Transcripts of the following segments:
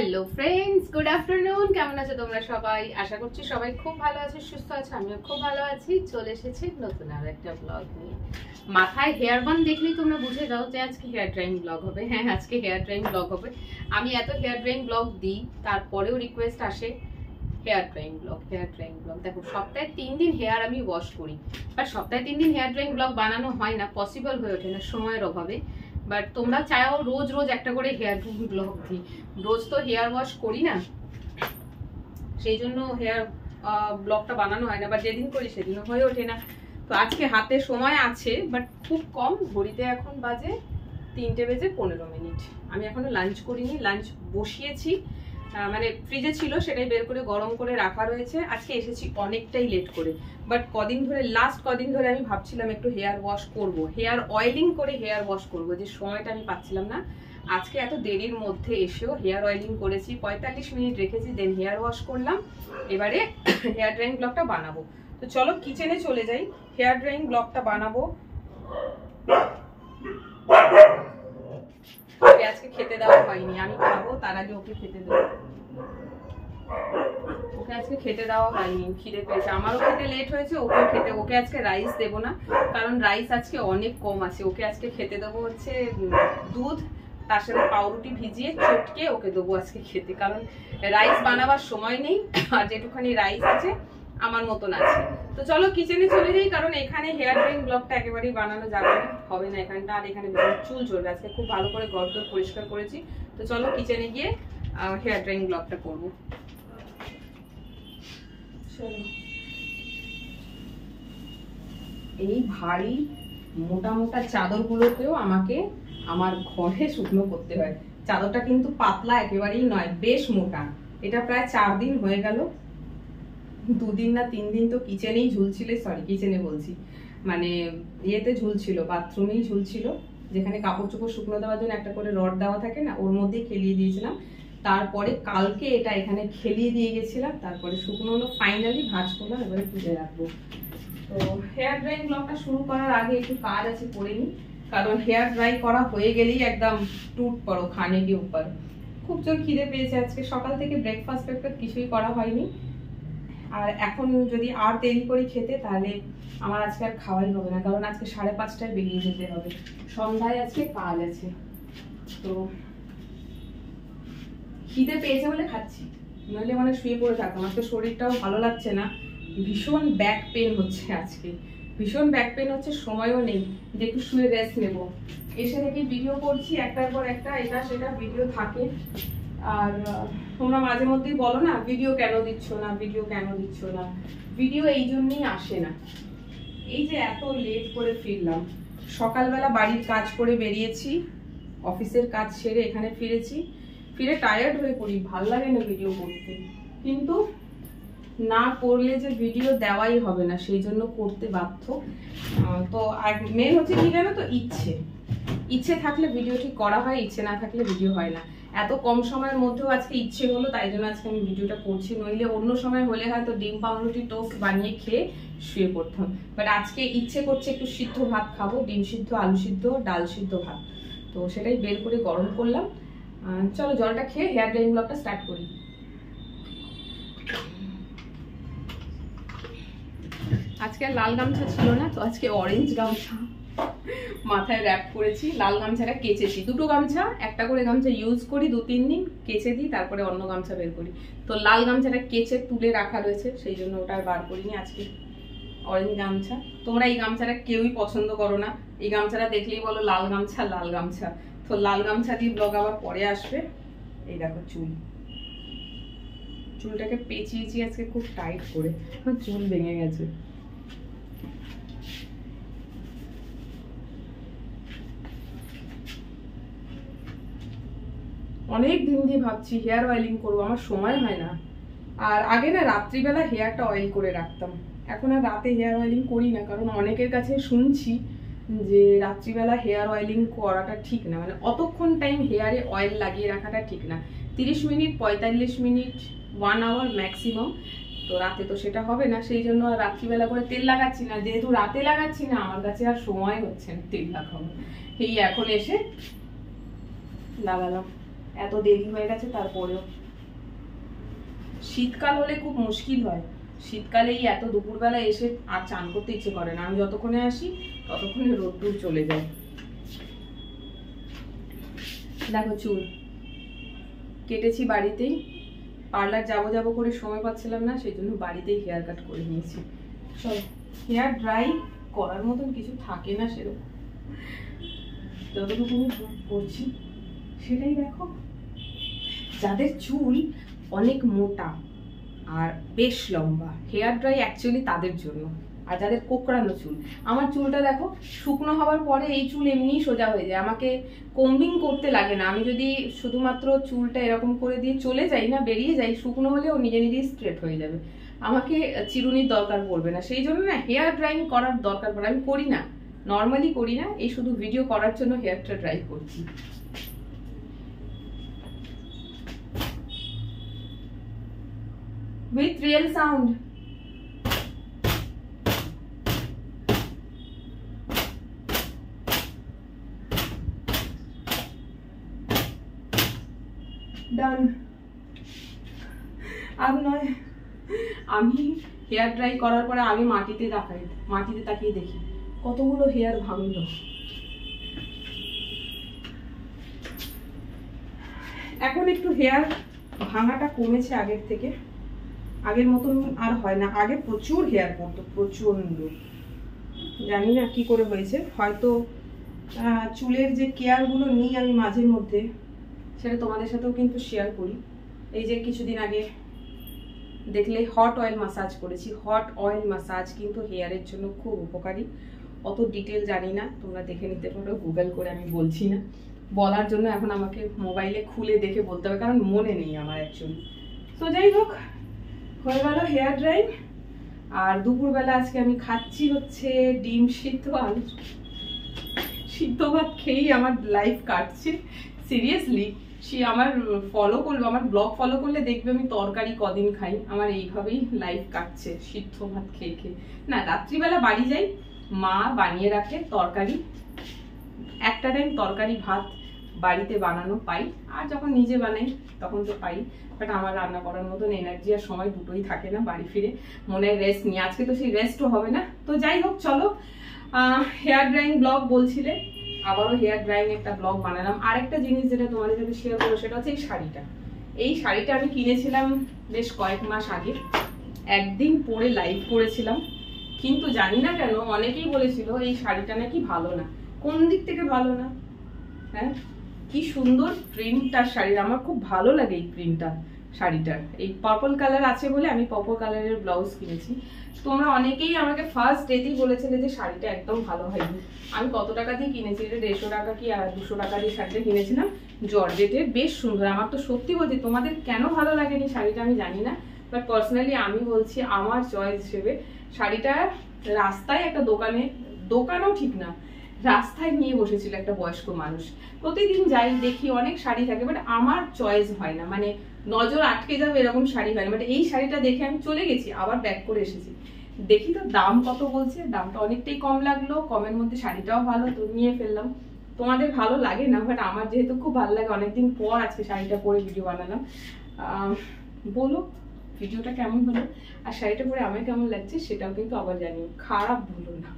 Hello friends, good afternoon. কেমন আছো তোমরা সবাই? আশা করছি সবাই খুব ভালো আছো, সুস্থ আছো। আমিও খুব ভালো আছি। চলে এসেছি নতুন আর একটা ব্লগ নিয়ে। মাথায় হেয়ার বান দেখলেই তোমরা বুঝে যাও যে আজকে হেয়ার ড্রাইং ব্লগ হবে। হ্যাঁ, আজকে হেয়ার ড্রাইং ব্লগ হবে। আমি এত হেয়ার ড্রাইং ব্লগ দিই, তারপরেও রিকোয়েস্ট আসে hair drying blog, hair drying blog. দেখো, সপ্তাহে 3 দিন হেয়ার আমি ওয়াশ করি, বাট সপ্তাহে 3 দিন হেয়ার ড্রাইং ব্লগ বানানো হয় না, পসিবল হয়ে ওঠে না সময়ের অভাবে। বাট তোমরা চাও রোজ রোজ একটা করে হেয়ার ড্রাইং ব্লগ দিই। রোজ তো হেয়ার ওয়াশ করি না, সেই জন্য হেয়ার ব্লগটা বানানো হয় না, বা যেদিন করি সেদিনও হয়ে ওঠে না। তো আজকে হাতে সময় আছে, বাট খুব কম। ঘড়িতে এখন বাজে 3:15। আমি এখনো লাঞ্চ করিনি, লাঞ্চ বসিয়েছি, মানে ফ্রিজে ছিল, সেটাই বের করে গরম করে রাখা রয়েছে। আজকে এসেছি অনেকটাই লেট করে, বাট লাস্ট কদিন ধরে আমি ভাবছিলাম একটু হেয়ার ওয়াশ করব, হেয়ার অয়েলিং করে হেয়ার ওয়াশ করব, যে সময়টা আমি পাচ্ছিলাম না। আজকে এত দেরির মধ্যে এসেও হেয়ার অয়েলিং করেছি, 45 মিনিট রেখেছি, দেন হেয়ার ওয়াশ করলাম। এবারে হেয়ার ড্রাইং ব্লগটা বানাবো। তো চলো কিচেনে চলে যাই, হেয়ার ড্রাইং ব্লগটা বানাবো। ওকে আজকে খেতে দেওয়া হয়নি, আমি খাবো, তার আগে ওকে খেতে দেবো। ওকে আজকে খেতে দেওয়া হয়নি, খিদে পেয়েছে। আমারও খেতে লেট হয়েছে, ওকেও খেতে। ওকে আজকে রাইস দেবো না, কারণ রাইস আজকে অনেক কম আছে। ওকে আজকে খেতে দেবো হচ্ছে দুধ, তার সাথে পাউরুটি ভিজিয়ে চটকে ওকে দেবো আজকে খেতে, কারণ রাইস বানাবার সময় নেই, আর যেটুখানি রাইস আছে আমার মতন আছে। তো চলো কিচেনে চলে যাই, কারণ এখানে হেয়ার ড্রাইং ব্লগটা একেবারেই বানানো যাবে না, হবে না এখানটা। আর এখানে চুল চলবে, আজকে খুব ভালো করে গর্দর পরিষ্কার করেছি। তো চলো কিচেনে গিয়ে হেয়ার ড্রাইং ব্লগটা করবো। এই ভারী মোটা মোটা চাদরগুলোকেও আমাকে আমার ঘরে শুকনো করতে হয়। চাদরটা কিন্তু পাতলা একেবারেই নয়, বেশ মোটা। এটা প্রায় 4 দিন হয়ে গেল, 2 দিন না 3 দিন তো কিচেনেই ঝুলছিল। সরি, কিচেনে বলছি, মানে ইয়েতে ঝুলছিল, বাথরুমেই ঝুলছিল, যেখানে কাপড় চোপড় শুকনো দেওয়ার জন্য একটা করে রড দেওয়া থাকে না, ওর মধ্যেই খেলিয়ে দিয়েছিলাম। তারপরে কালকে এটা এখানে খেলিয়ে দিয়ে গেছিলাম, তারপরে শুকনো হলো, ফাইনালি ভাঁজ করলাম, এবারে তুলে রাখবো। তো হেয়ার ড্রাইং ব্লগটা শুরু করার আগে একটু কাজ আছে, করে নিই, কারণ হেয়ার ড্রাই করা হয়ে গেলেই একদম টুট পড়ো খানে কি উপর। খুব জোর খিদে পেয়েছে আজকে, সকাল থেকে ব্রেকফাস্ট কিছুই করা হয়নি। আর এখন যদি আর দেরি করি খেতে, তাহলে আমার আজকে আর খাওয়াই হবে না, কারণ আজকে 5:30টায় বেরিয়ে যেতে হবে। সন্ধ্যায় আজকে কাজ আছে। তো খিদে পেয়েছে বলে খাচ্ছি, নইলে মানে শুয়ে পড়ে থাকতাম। আজকে শরীরটাও ভালো লাগছে না, ভীষণ ব্যাক পেন হচ্ছে আজকে, ভীষণ ব্যাক পেন হচ্ছে। সময়ও নেই যে একটু শুয়ে রেস্ট নেব। এসে থেকে ভিডিও করছি, একটার পর একটা, এটা সেটা ভিডিও থাকে। আর তোমরা মাঝে মধ্যেই বলো না, ভিডিও কেন দিচ্ছ না, ভিডিও কেন দিচ্ছ না। ভিডিও এই জন্যই আসে না। এই যে এত লেট করে ফিরলাম, সকালবেলা বাড়ির কাজ করে বেরিয়েছি, অফিসের কাজ সেরে এখানে ফিরেছি, ফিরে টায়ার্ড হয়ে পড়ি, ভাল লাগে না ভিডিও করতে। কিন্তু না করলে যে ভিডিও দেওয়াই হবে না, সেই জন্য করতে বাধ্য। তো আর মেন হচ্ছে কি জানো তো, ইচ্ছে থাকলে ভিডিও ঠিক করা হয়, ইচ্ছে না থাকলে ভিডিও হয় না। এত কম সময়ের মধ্যেও আজকে ইচ্ছে হলো, তাই জন্য আজকে আমি ভিডিওটা করছি। নইলে অন্য সময় হলে হয়তো ডিম পাউরুটি টোস্ট বানিয়ে খেয়ে শুয়ে পড়তাম, বাট আজকে ইচ্ছে করছে একটু সিদ্ধ ভাত খাবো, ডিম সিদ্ধ, আলু সিদ্ধ, ডাল সিদ্ধ ভাত। তো সেটাই বের করে গরম করলাম। চলো জলটা খেয়ে হেয়ার ড্রাইং ব্লগটা স্টার্ট করি। আজকে আর লাল গামছা ছিল না, তো আজকে অরেঞ্জ গামছা মাথায় র্যাপ করেছি। লাল গামছাটা কেচেছি, দুটো গামছা, একটা করে গামছা ইউজ করি 2-3 দিন, কেচে দিই, তারপরে অন্য গামছা বের করি। তো লাল গামছাটা কেচে তুলে রাখা রয়েছে, সেই জন্য ওটা আর বার করিনি। আজকে অরেঞ্জ গামছা। তোমরা এই গামছাটা কেউই পছন্দ করো না, এই গামছাটা দেখলেই বলো লাল গামছা, লাল গামছা। তো লাল গামছা দিয়ে ব্লগ আবার পরে আসবে। এই দেখো চুলটাকে পেঁচিয়েছি আজকে খুব টাইট করে, চুল ভেঙে গেছে। অনেক দিন দিয়ে ভাবছি হেয়ার অয়েলিং করবো, আমার সময় হয় না। আর আগে না রাত্রিবেলা হেয়ারটা অয়েল করে রাখতাম, এখন আর রাতে হেয়ার অয়েলিং করি না, কারণ অনেকের কাছে শুনছি যে রাত্রিবেলা হেয়ার অয়েলিং করাটা ঠিক না, মানে অতক্ষণ টাইম হেয়ারে অয়েল লাগিয়ে রাখাটা ঠিক না। 30 মিনিট, 45 মিনিট, 1 আওয়ার ম্যাক্সিমাম। তো রাতে তো সেটা হবে না, সেই জন্য আর রাত্রিবেলা করে তেল লাগাচ্ছি না। যেহেতু রাতে লাগাচ্ছি না, আমার কাছে আর সময় হচ্ছে না তেল লাগাবো। এই এখন এসে লাগালাম। এত দেরি হয়ে গেছে তারপরেও। শীতকাল হলে খুব মুশকিল হয়, শীতকালে এই এত দুপুরবেলা এসে আর চান করতে ইচ্ছে করে না। আমি যতক্ষণে আসি ততক্ষণে রোদ্দুর চলে যায়। দেখো চুল কেটেছি বাড়িতেই, পার্লার যাবো করে সময় পাচ্ছিলাম না, সেই জন্য বাড়িতেই হেয়ার কাট করে নিয়েছি। সব হেয়ার ড্রাই করার মতন কিছু থাকে না সেরকম, যতটুকু করছি সেটাই দেখো। যাদের চুল অনেক মোটা আর বেশ লম্বা, হেয়ার ড্রাই অ্যাকচুয়ালি তাদের জন্য। আর যাদের কোকড়ানো চুল, আমার চুলটা দেখো শুকনো হওয়ার পরে এই চুল এমনিই সোজা হয়ে যায়, আমাকে কম্বিং করতে লাগে না। আমি যদি শুধুমাত্র চুলটা এরকম করে দিয়ে চলে যাই না, বেরিয়ে যাই, শুকনো হলেও নিজে নিজেই স্ট্রেট হয়ে যাবে, আমাকে চিরুনির দরকার পড়বে না। সেই জন্য না হেয়ার ড্রাইং করার দরকার পড়ে, আমি করি না, নর্মালি করি না, এই শুধু ভিডিও করার জন্য হেয়ারটা ড্রাই করছি। With real sound. Done. আর নয়, আমি হেয়ার ড্রাই করার পরে আগে মাটিতে তাকিয়ে দেখি কতগুলো হেয়ার ভাঙলো। এখন একটু হেয়ার ভাঙাটা কমেছে আগের থেকে, আগের মতন আর হয় না। আগে প্রচুর হেয়ার পড়তো, প্রচন্ড, জানি না কি করে হয়েছে। হয়তো চুলের যে কেয়ারগুলো নিই আমি মাঝে মধ্যে, সেটা তোমাদের সাথেও কিন্তু শেয়ার করি। এই যে কিছুদিন আগে দেখলে হট অয়েল মাসাজ করেছি। হট অয়েল মাসাজ কিন্তু হেয়ারের জন্য খুব উপকারী। অত ডিটেল জানি না, তোমরা দেখে নিতে পারো গুগল করে, আমি বলছি না। বলার জন্য এখন আমাকে মোবাইলে খুলে দেখে বলতে হবে, কারণ মনে নেই আমার অ্যাকচুয়ালি। তো যাই হোক, হয়ে গেল হেয়ার ড্রাই। আর দুপুরবেলা আজকে আমি খাচ্ছি হচ্ছে ডিম সিদ্ধ, আলু সিদ্ধ ভাত খেয়েই আমার লাইফ কাটছে সিরিয়াসলি। সে আমার ফলো করলো, আমার ব্লগ ফলো করলে দেখবে আমি তরকারি কদিন খাই, আমার এইভাবেই লাইফ কাটছে সিদ্ধ ভাত খেয়ে খেয়ে। না, রাত্রিবেলা বাড়ি যাই, মা বানিয়ে রাখে তরকারি, একটা টাইম তরকারি ভাত বাড়িতে বানানো পাই, আর যখন নিজে বানাই তখন তো পাই। বাট আমার রান্না করার মতন এনার্জি আর সময় দুটোই থাকে না। বাড়ি ফিরে মনে হয় রেস্ট নিয়ে, আজকে তো সেই রেস্টও হবে না। তো যাই হোক, চলো হেয়ার ড্রাইং ব্লগ বলছিলে, আবারও হেয়ার ড্রাইং একটা ব্লগ বানালাম। আরেকটা জিনিস যেটা তোমাদের সাথে শেয়ার করবো সেটা হচ্ছে এই শাড়িটা। এই শাড়িটা আমি কিনেছিলাম বেশ কয়েক মাস আগে, একদিন পরে লাইভ করেছিলাম, কিন্তু জানি না কেন অনেকেই বলেছিল এই শাড়িটা নাকি ভালো না। কোন দিক থেকে ভালো না? হ্যাঁ, কি সুন্দর প্রিন্টটা শাড়ির, আমার খুব ভালো লাগে এই প্রিন্টটা শাড়িটার। এই পার্পল কালার আছে বলে আমি পার্পল কালারের ব্লাউজ কিনেছি। তোমরা অনেকেই আমাকে ফার্স্ট ডেতেই বলেছিলে যে শাড়িটা একদম ভালো হয়নি। আমি কত টাকা দিয়ে কিনেছি, এটা 150 টাকা কি 200 টাকা দিয়ে শাড়িটা কিনেছিলাম, জর্জেটের, বেশ সুন্দর। আমার তো সত্যি বলছি, তোমাদের কেন ভালো লাগেনি শাড়িটা আমি জানি না, বাট পার্সোনালি আমি বলছি আমার চয়েস হিসেবে শাড়িটা রাস্তায় একটা দোকানও ঠিক না, রাস্তায় নিয়ে বসেছিল একটা বয়স্ক মানুষ। প্রতিদিন যাই দেখি অনেক শাড়ি থাকে, বাট আমার চয়েস হয় না, মানে নজর আটকে যাবে এরকম শাড়ি হয় না। বাট এই শাড়িটা দেখে আমি চলে গেছি, আবার ব্যাক করে এসেছি। দেখি তো দাম কত বলছে, দামটা অনেকটাই কম লাগলো, কমের মধ্যে শাড়িটাও ভালো, তো নিয়ে ফেললাম। তোমাদের ভালো লাগে না, বাট আমার যেহেতু খুব ভালো লাগে, অনেকদিন পর আজকে শাড়িটা পরে ভিডিও বানালাম। বলো ভিডিওটা কেমন হলো, আর শাড়িটা পরে আমার কেমন লাগছে সেটাও কিন্তু আবার জানিও, খারাপ বলো না।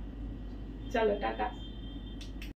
চলো টাটা।